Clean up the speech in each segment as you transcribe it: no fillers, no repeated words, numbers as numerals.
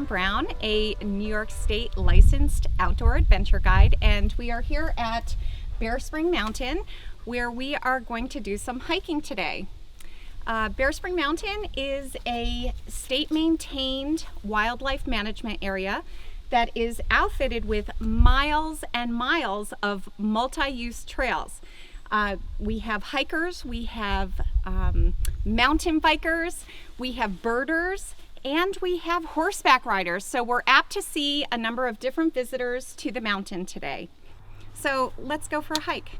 Kim Brown, a New York State licensed outdoor adventure guide, and we are here at Bear Spring Mountain where we are going to do some hiking today. Bear Spring Mountain is a state-maintained wildlife management area that is outfitted with miles and miles of multi-use trails. We have hikers, we have mountain bikers, we have birders, and we have horseback riders. So we're apt to see a number of different visitors to the mountain today. So let's go for a hike.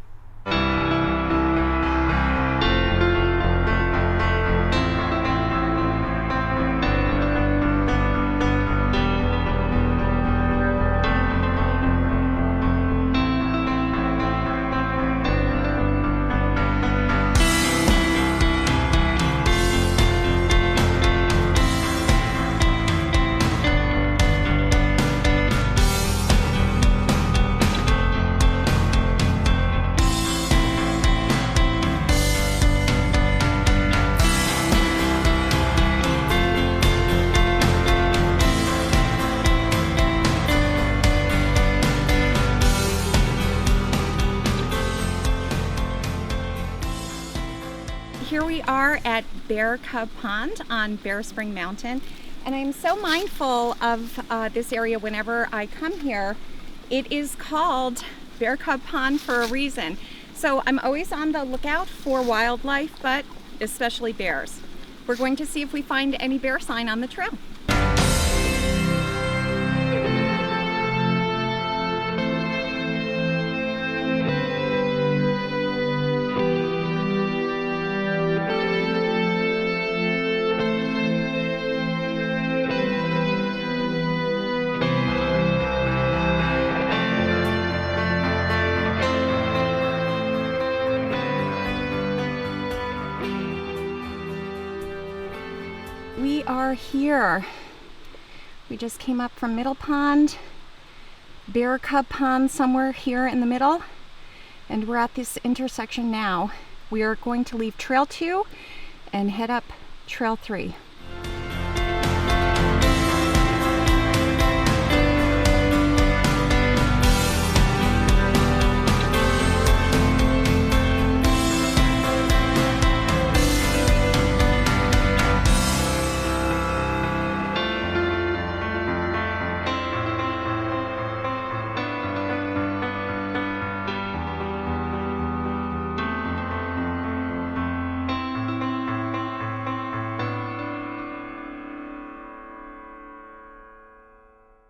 Here we are at Bear Cub Pond on Bear Spring Mountain, and I'm so mindful of this area whenever I come here. It is called Bear Cub Pond for a reason. So I'm always on the lookout for wildlife, but especially bears. We're going to see if we find any bear sign on the trail. We are here. We just came up from Middle Pond, Bear Cub Pond somewhere here in the middle, and we're at this intersection now. We are going to leave Trail 2 and head up Trail 3.